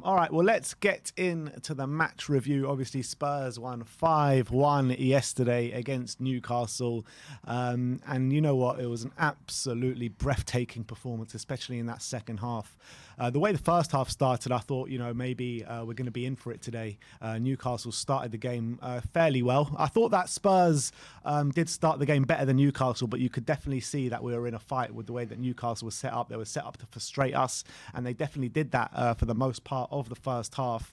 All right, well, let's get into the match review. Obviously, Spurs won 5-1 yesterday against Newcastle. And you know what? It was an absolutely breathtaking performance, especially in that second half. The way the first half started, I thought, maybe we're going to be in for it today. Newcastle started the game fairly well. I thought that Spurs did start the game better than Newcastle, but you could definitely see that we were in a fight with the way that Newcastle was set up. They were set up to frustrate us, and they definitely did that for the most part of the first half.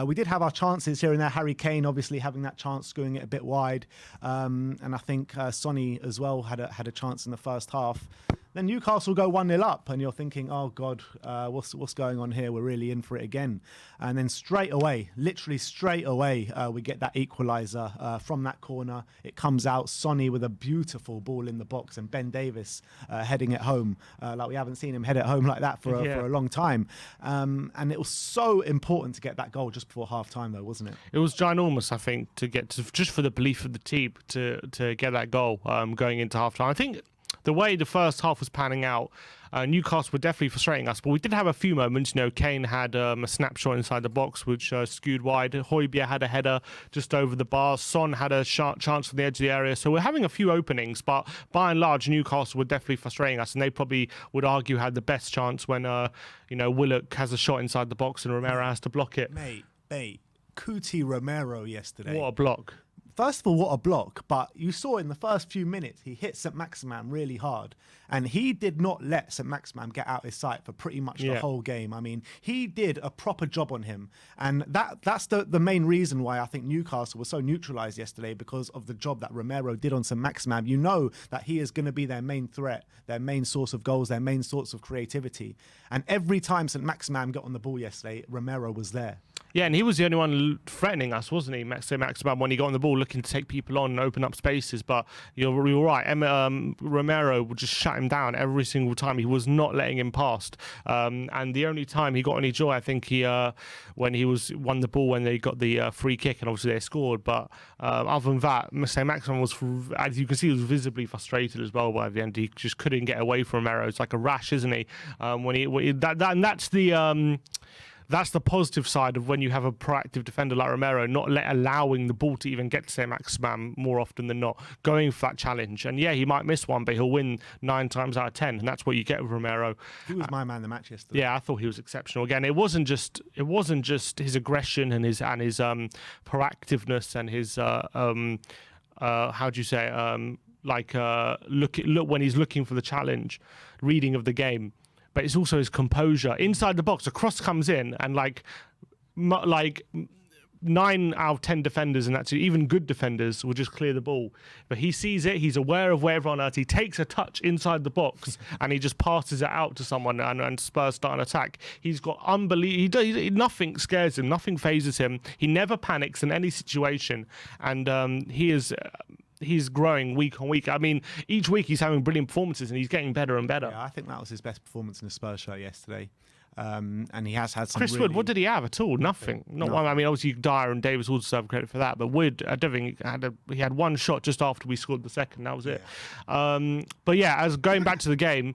We did have our chances here and there. Harry Kane obviously having that chance, screwing it a bit wide. And I think Sonny as well had a chance in the first half. Then Newcastle go 1-0 up, and you're thinking, oh, God, what's going on here? We're really in for it again. And then straight away, literally straight away, we get that equaliser from that corner. It comes out, Sonny with a beautiful ball in the box, and Ben Davies heading it home. Like we haven't seen him head it home like that for a long time. And it was so important to get that goal just before half-time, though, wasn't it? It was ginormous, I think, to get to, just for the belief of the team to get that goal going into half-time. I think the way the first half was panning out, Newcastle were definitely frustrating us, but we did have a few moments. Kane had a snapshot inside the box, which skewed wide. Højbjerg had a header just over the bar. Son had a chance from the edge of the area. So we're having a few openings, but by and large, Newcastle were definitely frustrating us, and they probably would argue had the best chance when, Willock has a shot inside the box and Romero has to block it. Mate, Cuti Romero yesterday. What a block. First of all, what a block, but you saw in the first few minutes, he hit St. Maximin really hard, and he did not let St. Maximin get out his sight for pretty much the whole game. I mean, he did a proper job on him, and that's the main reason why I think Newcastle was so neutralised yesterday, because of the job that Romero did on St. Maximin. You know that he is going to be their main threat, their main source of goals, their main source of creativity, and every time St. Maximin got on the ball yesterday, Romero was there. Yeah, and he was the only one threatening us, wasn't he, Maximin, when he got on the ball, looking to take people on and open up spaces. But you're right, Romero would just shut him down every single time. He was not letting him past. And the only time he got any joy, I think, when he won the ball when they got the free kick, and obviously they scored. But other than that, Maximin was, as you can see, he was visibly frustrated as well by the end. He just couldn't get away from Romero. It's like a rash, isn't he? And that's the... That's the positive side of when you have a proactive defender like Romero, not allowing the ball to even get to St. Maximin more often than not, going for that challenge. And yeah, he might miss one, but he'll win 9 times out of 10, and that's what you get with Romero. He was my man of the match yesterday. Yeah, I thought he was exceptional. Again, it wasn't just his aggression and his proactiveness and his how do you say look when he's looking for the challenge, reading of the game. But it's also his composure inside the box. A cross comes in, and like 9 out of 10 defenders, and that's even good defenders, will just clear the ball. But he sees it. He's aware of where everyone is. He takes a touch inside the box, and he just passes it out to someone, and Spurs start an attack. He's got unbelievable. Nothing scares him. Nothing phases him. He never panics in any situation, and he is. He's growing week on week. I mean, each week he's having brilliant performances, and he's getting better and better. Yeah, I think that was his best performance in a Spurs shirt yesterday. And he has had some. Chris Wood, what did he have at all? Nothing. Not one. I mean, obviously Dyer and Davis all deserve credit for that, but Wood, I don't think he had one shot just after we scored the second. That was it. But yeah, as going back to the game,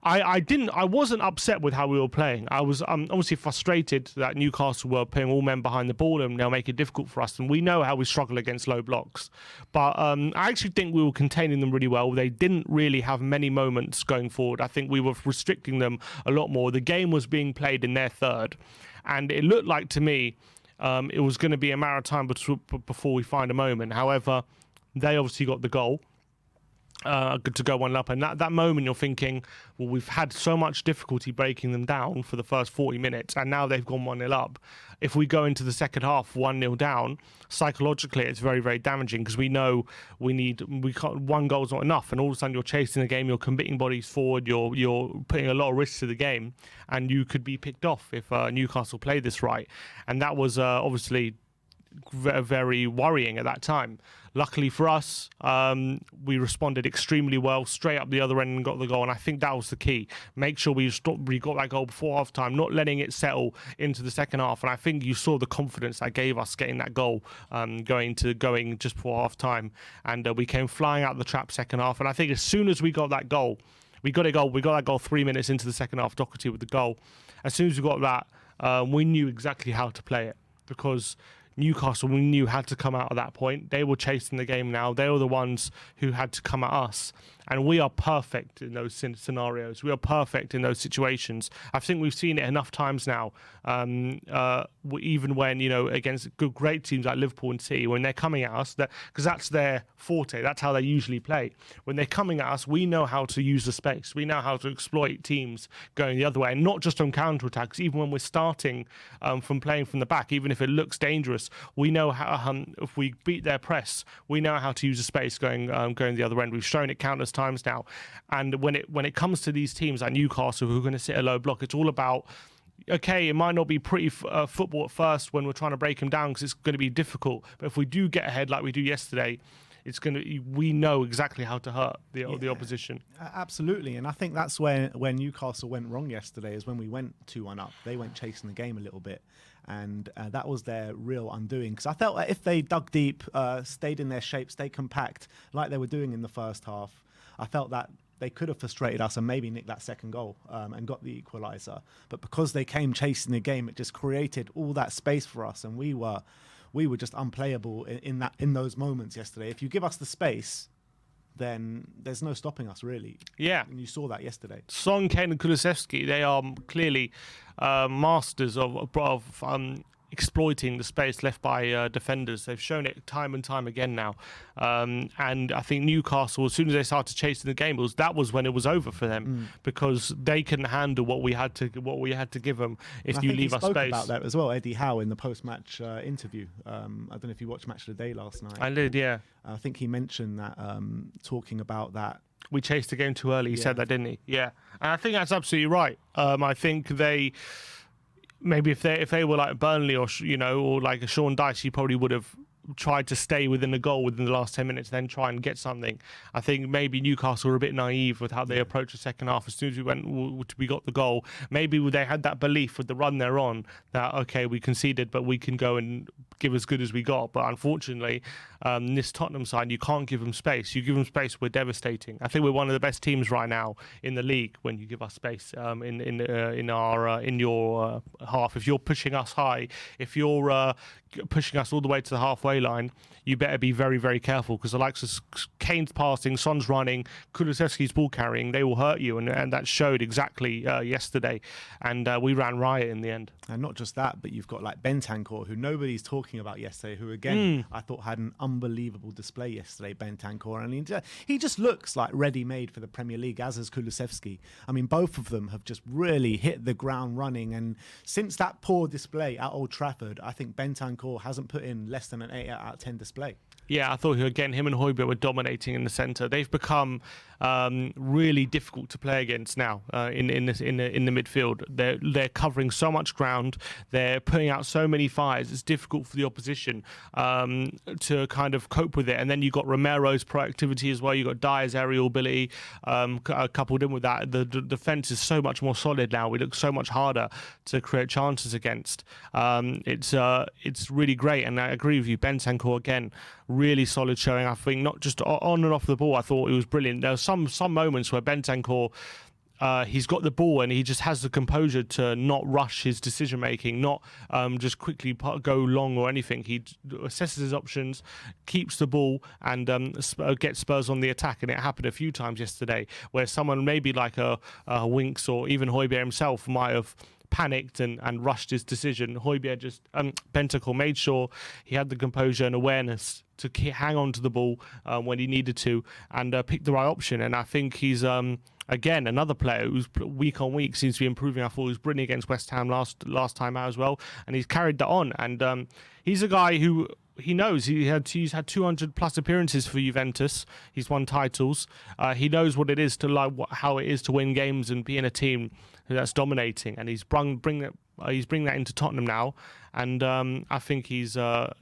I wasn't upset with how we were playing. I was obviously frustrated that Newcastle were putting all men behind the ball, and they'll make it difficult for us. And we know how we struggle against low blocks. But I actually think we were containing them really well. They didn't really have many moments going forward. I think we were restricting them a lot more. The game was being played in their third. And it looked like to me it was going to be a matter of time before we find a moment. However, they obviously got the goal. To go 1 up, and that moment you're thinking, well, we've had so much difficulty breaking them down for the first 40 minutes, and now they've gone 1-0 up. If we go into the second half 1-0 down, psychologically it's very, very damaging, because we know one goal's not enough, and all of a sudden you're chasing the game, you're committing bodies forward, you're putting a lot of risk to the game, and you could be picked off if Newcastle play this right. And that was obviously very worrying at that time. Luckily for us, we responded extremely well, straight up the other end and got the goal. And I think that was the key. Make sure we got that goal before half time, not letting it settle into the second half. And I think you saw the confidence that gave us getting that goal, going just before half time. And we came flying out of the trap second half. And I think as soon as we got that goal, we got that goal 3 minutes into the second half, Doherty with the goal. As soon as we got that, we knew exactly how to play it, because Newcastle, we knew had to come out at that point. They were chasing the game now. They were the ones who had to come at us. And we are perfect in those scenarios. We are perfect in those situations. I think we've seen it enough times now, even when, against great teams like Liverpool and City, when they're coming at us, because that's their forte. That's how they usually play. When they're coming at us, we know how to use the space. We know how to exploit teams going the other way, and not just on counter-attacks. Even when we're starting from playing from the back, even if it looks dangerous, we know how, if we beat their press, we know how to use the space going the other end. We've shown it countless times now. And when it comes to these teams like Newcastle, who are going to sit a low block, it's all about, okay, it might not be pretty football at first when we're trying to break them down, because it's going to be difficult. But if we do get ahead like we do yesterday, we know exactly how to hurt the opposition. Absolutely, and I think that's where Newcastle went wrong yesterday, is when we went 2-1 up. They went chasing the game a little bit, and that was their real undoing. Because I felt like if they dug deep, stayed in their shape, stayed compact, like they were doing in the first half, I felt that they could have frustrated us and maybe nicked that second goal and got the equaliser. But because they came chasing the game, it just created all that space for us, and we were just unplayable in those moments yesterday. If you give us the space, then there's no stopping us, really. Yeah. And you saw that yesterday. Son, Kane and Kulusevski, they are clearly masters of exploiting the space left by defenders. They've shown it time and time again now. And I think Newcastle, as soon as they started chasing the game, that was when it was over for them, because they couldn't handle what we had to give them if you leave us space. I spoke about that as well, Eddie Howe, in the post-match interview. I don't know if you watched Match of the Day last night. I did, yeah. I think he mentioned that, talking about that. We chased the game too early. He said that, didn't he? Yeah. And I think that's absolutely right. I think maybe if they were like Burnley or like a Sean Dyche, he probably would have tried to stay within the goal within the last 10 minutes, then try and get something. I think maybe Newcastle were a bit naive with how they approached the second half. As soon as we got the goal, maybe they had that belief with the run they're on that, okay, we conceded, but we can go and give as good as we got. But unfortunately, this Tottenham side, you can't give them space. You give them space, we're devastating. I think we're one of the best teams right now in the league when you give us space in your half. If you're pushing us high, if you're pushing us all the way to the halfway line, you better be very, very careful, because the likes of Kane's passing, Son's running, Kulusevski's ball carrying, they will hurt you, and that showed exactly yesterday, and we ran riot in the end. And not just that, but you've got like Bentancur, who nobody's talking about yesterday, who again I thought had an unbelievable display yesterday, Bentancur, and he just looks like ready-made for the Premier League, as is Kulusevski. I mean, both of them have just really hit the ground running, and since that poor display at Old Trafford, I think Bentancur hasn't put in less than an 8 out of 10 display. Yeah, I thought again him and Højbjerg were dominating in the centre. They've become really difficult to play against now in the midfield. They're covering so much ground. They're putting out so many fires. It's difficult for the opposition to kind of cope with it. And then you've got Romero's proactivity as well. You've got Dyer's aerial ability coupled in with that. The defence is so much more solid now. We look so much harder to create chances against. It's really great. And I agree with you, Bentancur again, really solid showing. I think not just on and off the ball, I thought it was brilliant. There were some moments where Bentancur, he's got the ball and he just has the composure to not rush his decision making, not just quickly go long or anything. He assesses his options, keeps the ball, and gets Spurs on the attack. And it happened a few times yesterday where someone maybe like a Winks or even Højbjerg himself might have panicked and rushed his decision. Bentancur made sure he had the composure and awareness to hang on to the ball when he needed to, and pick the right option. And I think he's again another player who's week on week seems to be improving. I thought he was brilliant against West Ham last time out as well, and he's carried that on. And he's a guy who, he knows he's had 200 plus appearances for Juventus. He's won titles. He knows what it is to how it is to win games and be in a team that's dominating. And he's bringing that into Tottenham now. And I think he's a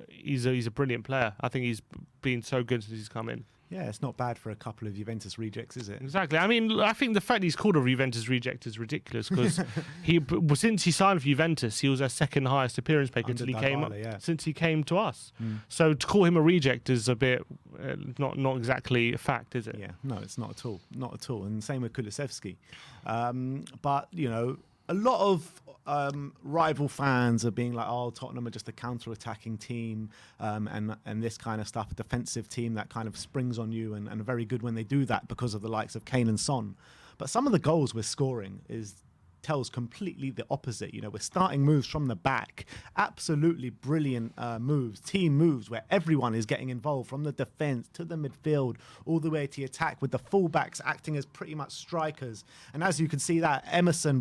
brilliant player. I think he's been so good since he's come in. Yeah, it's not bad for a couple of Juventus rejects, is it? Exactly. I mean, I think the fact he's called a Juventus reject is ridiculous, because since he signed for Juventus, he was their second highest appearance maker until he since he came to us. So to call him a reject is a bit not exactly a fact, is it? Yeah, no, it's not at all. Not at all. And same with Kulusevski. But, a lot of rival fans are being like, oh, Tottenham are just a counter-attacking team, and this kind of stuff, a defensive team that kind of springs on you and are very good when they do that because of the likes of Kane and Son. But some of the goals we're scoring tells completely the opposite. You know, we're starting moves from the back, absolutely brilliant moves, team moves where everyone is getting involved, from the defense to the midfield, all the way to the attack, with the fullbacks acting as pretty much strikers. And as you can see that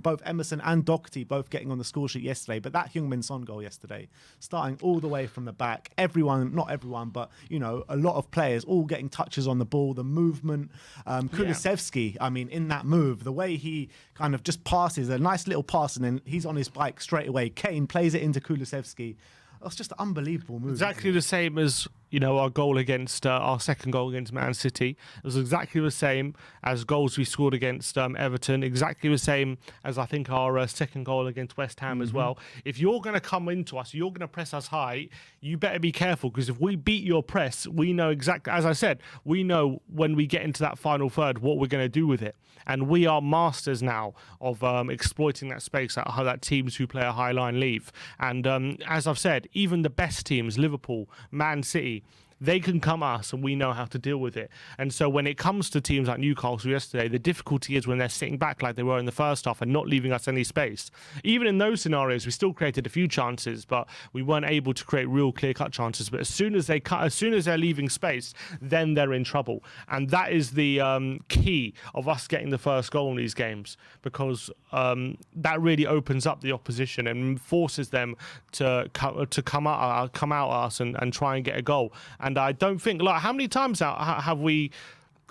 both Emerson and Doherty both getting on the score sheet yesterday, but that Heung-min Son goal yesterday, starting all the way from the back, not everyone, but, you know, a lot of players all getting touches on the ball, the movement. Kulusevski, I mean, in that move, the way he kind of just passes, a nice little pass, and then he's on his bike straight away. Kane plays it into Kulusevski. That's just an unbelievable move. Exactly the same as, you know, our goal against our second goal against Man City. It was exactly the same as goals we scored against Everton. Exactly the same as, I think, our second goal against West Ham as well. If you're going to come into us, you're going to press us high, you better be careful, because if we beat your press, we know exactly, as I said, we know when we get into that final third what we're going to do with it. And we are masters now of exploiting that space, how that teams who play a high line leave. And as I've said, even the best teams, Liverpool, Man City, they can come at us and we know how to deal with it. And so when it comes to teams like Newcastle yesterday, the difficulty is when they're sitting back like they were in the first half and not leaving us any space. Even in those scenarios, we still created a few chances, but we weren't able to create real clear-cut chances. But as soon as they're leaving space, then they're in trouble. And that is the key of us getting the first goal in these games, because that really opens up the opposition and forces them to come out at us and try and get a goal. And I don't think, like, how many times have we,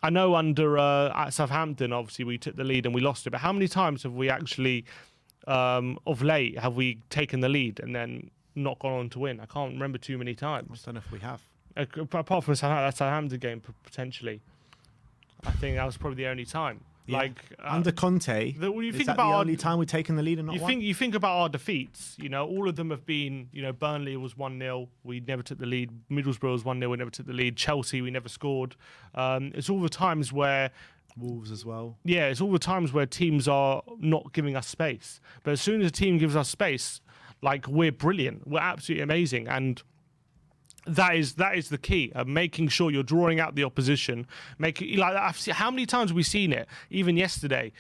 I know under at Southampton, obviously we took the lead and we lost it, but how many times have we actually, of late, have we taken the lead and then not gone on to win? I can't remember too many times. I don't know if we have. Apart from that Southampton game, potentially. I think that was probably the only time. Yeah. Like under Conte, is that the only time we've taken the lead and not won? You think about our defeats, you know, all of them have been, you know, Burnley was 1-0, we never took the lead. Middlesbrough was 1-0, we never took the lead. Chelsea, we never scored. It's all the times where Wolves as well. Yeah, it's all the times where teams are not giving us space. But as soon as a team gives us space, like, we're brilliant, we're absolutely amazing. And that is the key, making sure you're drawing out the opposition. How many times have we seen it? Even yesterday,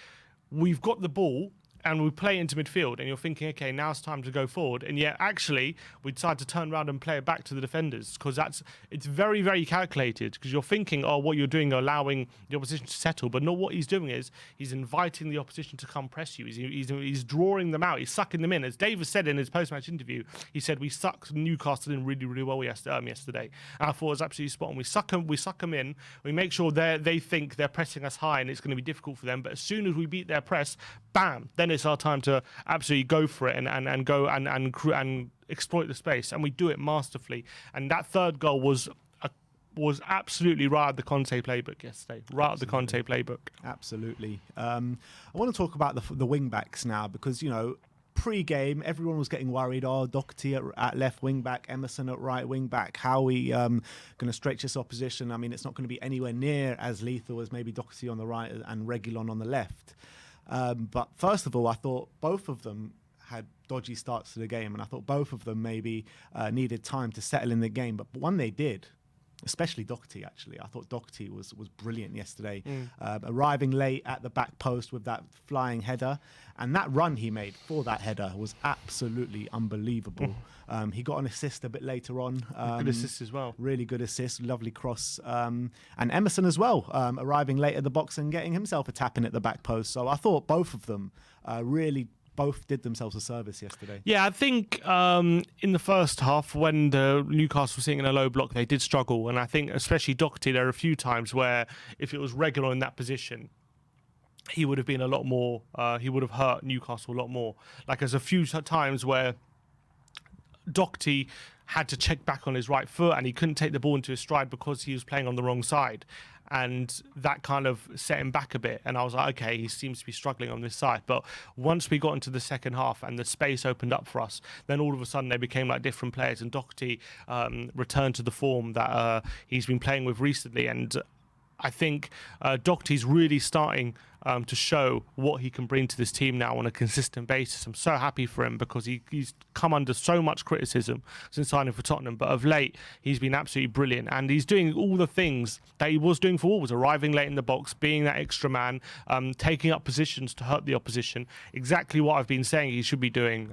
we've got the ball and we play into midfield, and you're thinking, okay, now it's time to go forward, and yet actually we decide to turn around and play it back to the defenders, because it's very, very calculated, because you're thinking, oh, what you're doing, allowing the opposition to settle, but not what he's doing is he's inviting the opposition to come press you. He's drawing them out, he's sucking them in. As Davis said in his post-match interview, he said we sucked Newcastle in really, really well yesterday. And I thought it was absolutely spot on. We suck them in, we make sure they think they're pressing us high and it's going to be difficult for them, but as soon as we beat their press, bam, then it's our time to absolutely go for it and go and exploit the space, and we do it masterfully. And that third goal was absolutely right at the Conte playbook yesterday. Right at the Conte playbook. Absolutely. I want to talk about the wing backs now, because, you know, pre-game everyone was getting worried. Oh, Doherty at left wing back, Emerson at right wing back. How are we going to stretch this opposition? I mean, it's not going to be anywhere near as lethal as maybe Doherty on the right and Reguilon on the left. But first of all, I thought both of them had dodgy starts to the game, and I thought both of them maybe needed time to settle in the game. But one they did, especially Doherty, actually. I thought Doherty was brilliant yesterday, arriving late at the back post with that flying header. And that run he made for that header was absolutely unbelievable. He got an assist a bit later on. Good assist as well. Really good assist, lovely cross. And Emerson as well, arriving late at the box and getting himself a tap in at the back post. So I thought both of them really both did themselves a service yesterday. Yeah, I think in the first half, when the Newcastle was sitting in a low block, they did struggle. And I think especially Doherty, there are a few times where if it was regular in that position, he would have been a lot more, he would have hurt Newcastle a lot more. Like, there's a few times where Doherty had to check back on his right foot and he couldn't take the ball into his stride because he was playing on the wrong side. And that kind of set him back a bit. And I was like, okay, he seems to be struggling on this side. But once we got into the second half and the space opened up for us, then all of a sudden they became like different players. And Doherty returned to the form that he's been playing with recently. And I think Doherty's really starting to show what he can bring to this team now on a consistent basis. I'm so happy for him because he's come under so much criticism since signing for Tottenham, but of late he's been absolutely brilliant, and he's doing all the things that he was doing for Wolves, arriving late in the box, being that extra man, taking up positions to hurt the opposition. Exactly what I've been saying he should be doing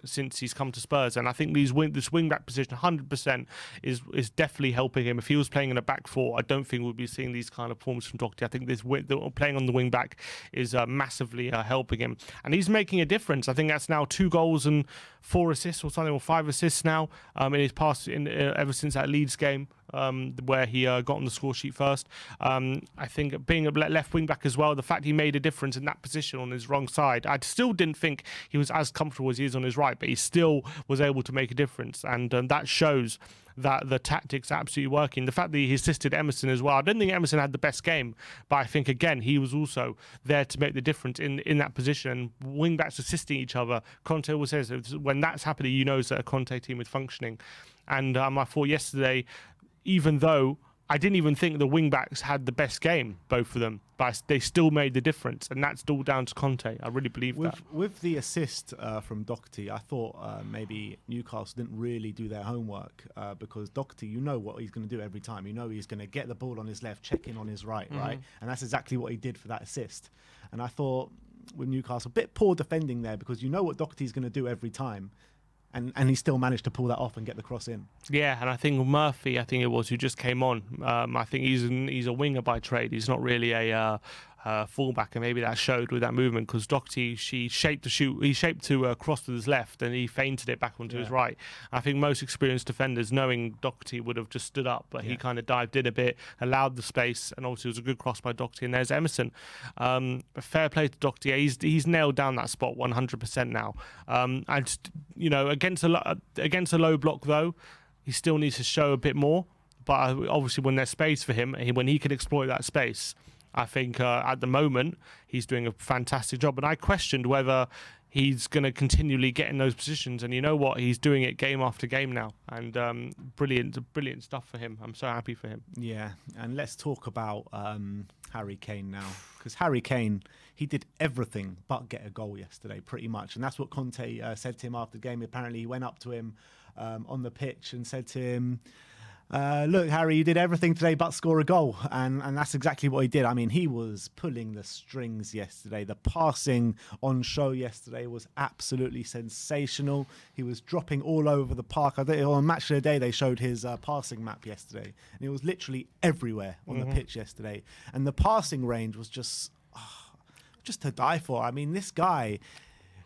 since he's come to Spurs, and I think this wing back position 100% is definitely helping him. If he was playing in a back four, I don't think we'd be seeing these kind of performances from Doherty. I think playing on the wing back is massively helping him, and he's making a difference. I think that's now 2 goals and 4 assists or something, or 5 assists now in his past ever since that Leeds game where he got on the score sheet first. I think being a left wing back as well, the fact he made a difference in that position on his wrong side, I still didn't think he was as comfortable as he is on his right, but he still was able to make a difference, and that shows that the tactics are absolutely working. The fact that he assisted Emerson as well, I don't think Emerson had the best game, but I think again he was also there to make the difference in that position. Wing backs assisting each other. Conte always says when that's happening, you know that a Conte team is functioning. And I thought yesterday, even though I didn't even think the wing-backs had the best game, both of them, but they still made the difference, and that's all down to Conte. I really believe that. With the assist from Doherty, I thought maybe Newcastle didn't really do their homework because Doherty, you know what he's going to do every time. You know he's going to get the ball on his left, check in on his right, right? And that's exactly what he did for that assist. And I thought with Newcastle, a bit poor defending there because you know what Doherty's going to do every time. And he still managed to pull that off and get the cross in. Yeah, and I think Murphy, who just came on, I think he's a winger by trade. He's not really a fullback, and maybe that showed with that movement because Doherty, he shaped to cross with his left, and he feinted it back onto his right. I think most experienced defenders, knowing Doherty, would have just stood up, but he kind of dived in a bit, allowed the space, and obviously it was a good cross by Doherty. And there's Emerson. Fair play to Doherty. He's nailed down that spot 100% now. Against a low block though, he still needs to show a bit more. But obviously, when there's space for him, when he can exploit that space, I think at the moment he's doing a fantastic job. And I questioned whether he's going to continually get in those positions. And you know what? He's doing it game after game now. And brilliant stuff for him. I'm so happy for him. Yeah. And let's talk about Harry Kane now. Because Harry Kane, he did everything but get a goal yesterday, pretty much. And that's what Conte said to him after the game. Apparently, he went up to him on the pitch and said to him, look, Harry, you did everything today but score a goal. And that's exactly what he did. I mean, he was pulling the strings yesterday. The passing on show yesterday was absolutely sensational. He was dropping all over the park. I think on Match of the Day, they showed his passing map yesterday. And it was literally everywhere on the pitch yesterday. And the passing range was just to die for. I mean, this guy,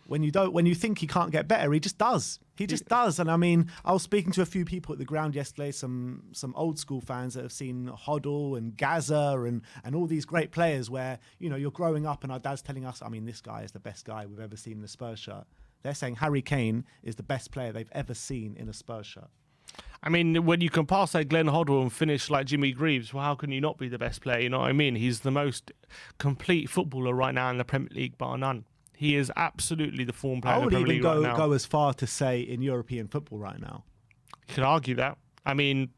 when you think he can't get better, he just does. He just does. And I mean, I was speaking to a few people at the ground yesterday, some old school fans that have seen Hoddle and Gaza and all these great players where, you know, you're growing up and our dad's telling us, I mean, this guy is the best guy we've ever seen in a Spurs shirt. They're saying Harry Kane is the best player they've ever seen in a Spurs shirt. I mean, when you can pass like Glenn Hoddle and finish like Jimmy Greaves, well, how can you not be the best player? You know what I mean? He's the most complete footballer right now in the Premier League, bar none. He is absolutely the form player in the Premier League right now. I would even go as far to say in European football right now. You could argue that. I mean,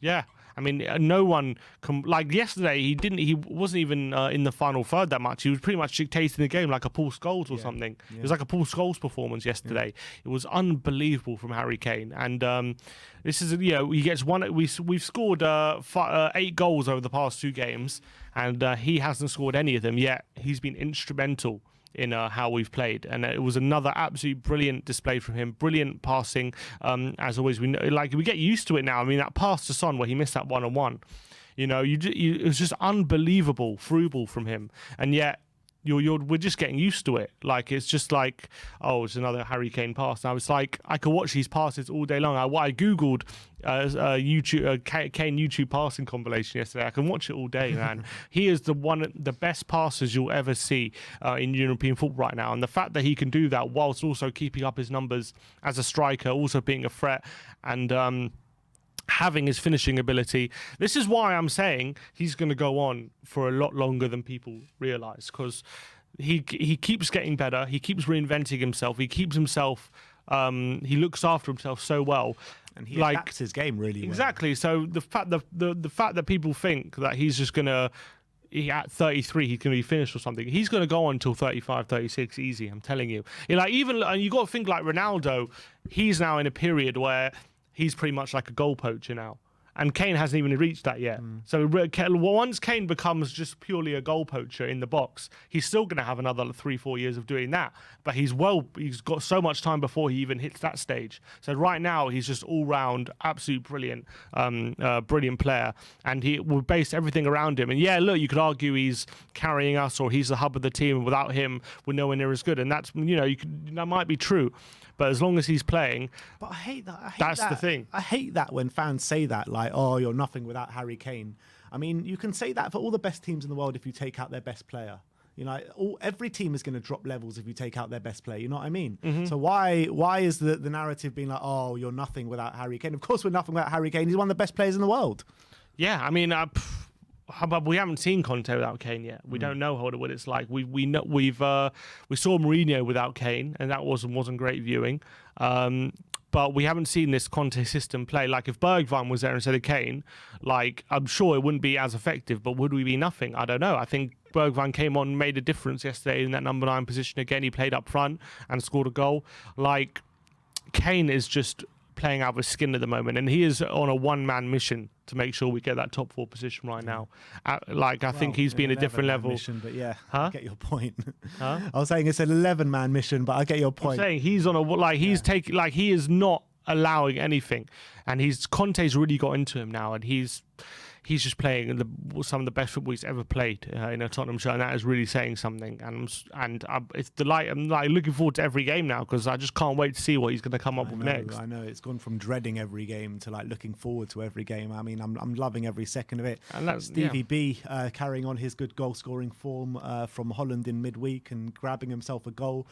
yeah. I mean, no one can, like yesterday. He wasn't even in the final third that much. He was pretty much dictating the game like a Paul Scholes or something. Yeah. It was like a Paul Scholes performance yesterday. Yeah. It was unbelievable from Harry Kane. And this is, he gets one. We've scored 8 goals over the past 2 games, and he hasn't scored any of them yet. He's been instrumental in how we've played, and it was another absolutely brilliant display from him. Brilliant passing, as always. We get used to it now. I mean, that pass to Son where he missed that 1-on-1, it was just unbelievable through ball from him, and yet we're just getting used to it. Like, it's just like, oh, it's another Harry Kane pass. Now it's like I could watch these passes all day long. I googled Kane YouTube passing compilation yesterday. I can watch it all day, man. He is the best passers you'll ever see in European football right now, and the fact that he can do that whilst also keeping up his numbers as a striker, also being a threat, and having his finishing ability. This is why I'm saying he's going to go on for a lot longer than people realise, because he keeps getting better. He keeps reinventing himself. He keeps himself. He looks after himself so well, and he adapts his game really well. Exactly. So the fact that people think that he's just going to at 33 he's going to be finished or something. He's going to go on until 35, 36 easy. I'm telling you. Like even and you got to think like Ronaldo. He's now in a period where he's pretty much like a goal poacher now. And Kane hasn't even reached that yet. So once Kane becomes just purely a goal poacher in the box, he's still going to have another 3-4 years of doing that. But he's got so much time before he even hits that stage. So right now he's just all round, absolute brilliant player. And we base everything around him. And yeah, look, you could argue he's carrying us or he's the hub of the team. And without him, we're nowhere near as good. And that's that might be true. But as long as he's playing, but I hate that. That's the thing. I hate that when fans say that, like, "Oh, you're nothing without Harry Kane." I mean, you can say that for all the best teams in the world if you take out their best player. You know, every team is going to drop levels if you take out their best player. You know what I mean? So why is the narrative being like, "Oh, you're nothing without Harry Kane"? Of course, we're nothing without Harry Kane. He's one of the best players in the world. Yeah, I mean. We haven't seen Conte without Kane yet. We don't know what it's like. We saw Mourinho without Kane, and that wasn't great viewing. But we haven't seen this Conte system play. Like if Bergwijn was there instead of Kane, like I'm sure it wouldn't be as effective. But would we be nothing? I don't know. I think Bergwijn came on, made a difference yesterday in that number 9 position again. He played up front and scored a goal. Like Kane is just playing out of his skin at the moment, and he is on a one-man mission to make sure we get that top 4 position right now. I think he's been a different level. Mission, but yeah, I get your point. Huh? I was saying it's an 11-man mission, but I get your point. I'm saying he's on a he is not allowing anything, and Conte's really got into him now, and he's just playing some of the best football he's ever played in a Tottenham shirt, and that is really saying something. And it's delight. I'm like looking forward to every game now because I just can't wait to see what he's going to come up with next. I know it's gone from dreading every game to like looking forward to every game. I mean, I'm loving every second of it. And that's Stevie B carrying on his good goal scoring form from Holland in midweek and grabbing himself a goal,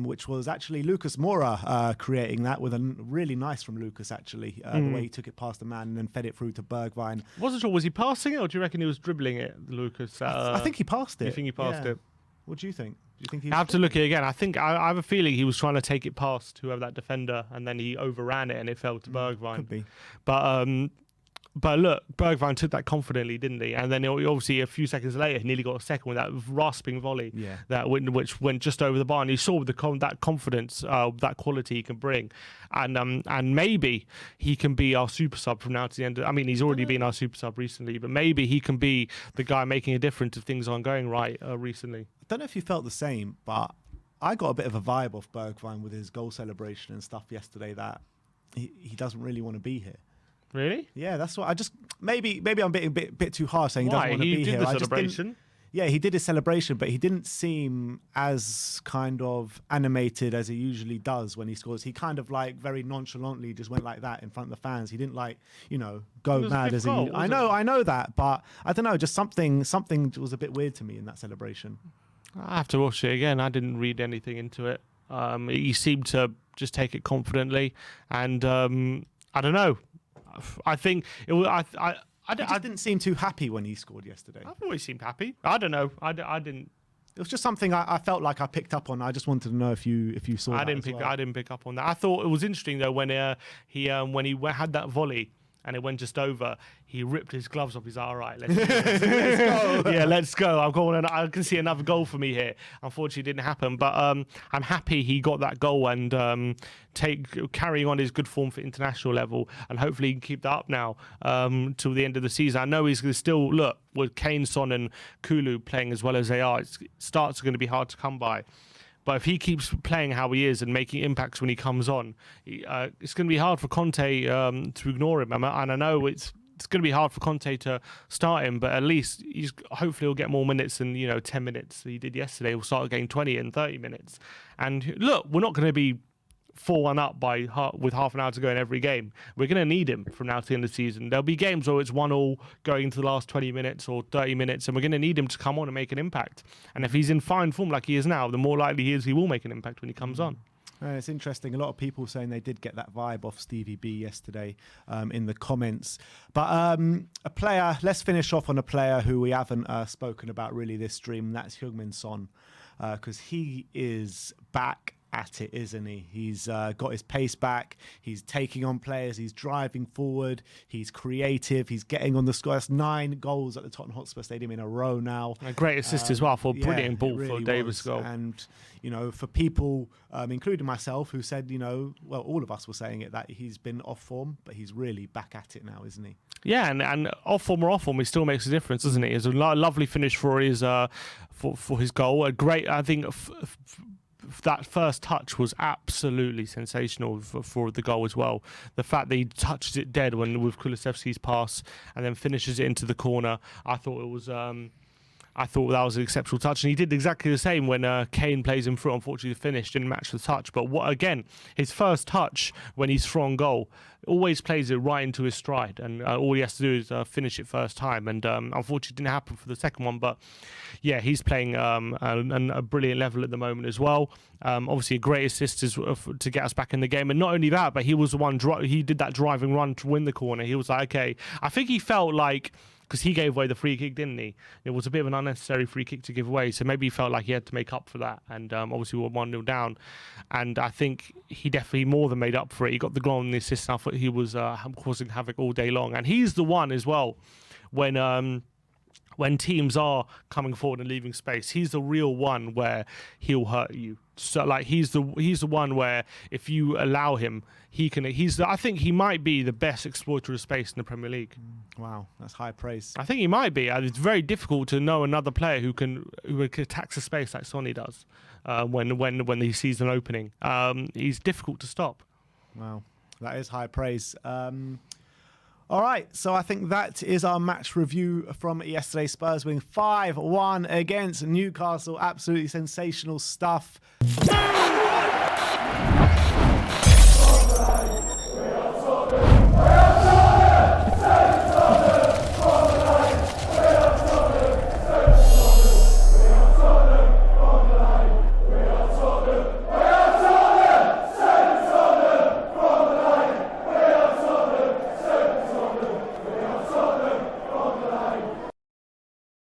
which was actually Lucas Moura creating that with a really nice from Lucas actually the way he took it past the man and then fed it through to Bergwijn. Wasn't sure, was he passing it or do you reckon he was dribbling it, Lucas? I think he passed it. You think he passed it? What do you think? Do you think I have to look at it again. I have a feeling he was trying to take it past whoever that defender and then he overran it and it fell to Bergwijn. Could be. But look, Bergwijn took that confidently, didn't he? And then obviously a few seconds later, he nearly got a second with that rasping volley, which went just over the bar. And you saw that confidence, that quality he can bring, and maybe he can be our super sub from now to the end. I mean, he's already been our super sub recently, but maybe he can be the guy making a difference if things aren't going right recently. I don't know if you felt the same, but I got a bit of a vibe off Bergwijn with his goal celebration and stuff yesterday that he doesn't really want to be here. Really? Yeah, that's what I just maybe I'm being a bit too harsh saying he doesn't want to be here. He did the celebration. Yeah, he did his celebration, but he didn't seem as kind of animated as he usually does when he scores. He kind of like very nonchalantly just went like that in front of the fans. He didn't like, go mad as he. I know that, but I don't know. Just something was a bit weird to me in that celebration. I have to watch it again. I didn't read anything into it. He seemed to just take it confidently, and I don't know. I think it was. I didn't seem too happy when he scored yesterday. I've always seemed happy. I don't know. I didn't. It was just something I felt like I picked up on. I just wanted to know if you saw. I didn't pick up on that. I thought it was interesting though when he had that volley and it went just over. He ripped his gloves off. He's like, all right, let's go. Yeah, let's go. I can see another goal for me here. Unfortunately, it didn't happen, but I'm happy he got that goal and carrying on his good form for international level, and hopefully he can keep that up now till the end of the season. I know he's going to still look with Kane, Son, and Kulu playing as well as they are. Starts are going to be hard to come by. But if he keeps playing how he is and making impacts when he comes on, it's going to be hard for Conte to ignore him. And I know it's going to be hard for Conte to start him, but at least hopefully he'll get more minutes than 10 minutes he did yesterday. He'll start getting 20 and 30 minutes. And look, we're not going to be 4-1 up with half an hour to go in every game. We're going to need him from now to the end of the season. There'll be games where it's 1-1 going into the last 20 minutes or 30 minutes, and we're going to need him to come on and make an impact. And if he's in fine form like he is now, the more likely he will make an impact when he comes on. It's interesting. A lot of people saying they did get that vibe off Stevie B yesterday in the comments. But a player, let's finish off on a player who we haven't spoken about really this stream. That's Heung-min Son, because he is back at it, isn't he? He's got his pace back. He's taking on players. He's driving forward. He's creative. He's getting on the score. That's 9 goals at the Tottenham Hotspur Stadium in a row now. A great assist as well for a brilliant ball really for Davis' goal. And, you know, for people, including myself, who said, you know, well, all of us were saying it, that he's been off form, but he's really back at it now, isn't he? Yeah, and off form or off form, he still makes a difference, doesn't he? It's a lovely finish for his for his goal. A great, I think, that first touch was absolutely sensational for the goal as well. The fact that he touches it dead with Kulusevski's pass and then finishes it into the corner, I thought it was. I thought that was an exceptional touch, and he did exactly the same when Kane plays him through. Unfortunately, the finish didn't match the touch. But again, his first touch when he's through on goal always plays it right into his stride, and all he has to do is finish it first time. And unfortunately, it didn't happen for the second one. But yeah, he's playing a brilliant level at the moment as well. Obviously, a great assist to get us back in the game, and not only that, but he was the one. He did that driving run to win the corner. He was like, okay, I think he felt like, because he gave away the free kick, didn't he? It was a bit of an unnecessary free kick to give away, so maybe he felt like he had to make up for that. And obviously we were 1-0 down, and I think he definitely more than made up for it. He got the goal and the assist. I thought he was causing havoc all day long, and he's the one as well when teams are coming forward and leaving space. He's the real one where he'll hurt you. So like he's the one where if you allow him, I think he might be the best exploiter of space in the Premier League. Wow, that's high praise. I think he might be. It's very difficult to know another player who attacks the space like Sonny does when he sees an opening. He's difficult to stop. Wow, that is high praise. All right, so I think that is our match review from yesterday. Spurs winning 5-1 against Newcastle. Absolutely sensational stuff.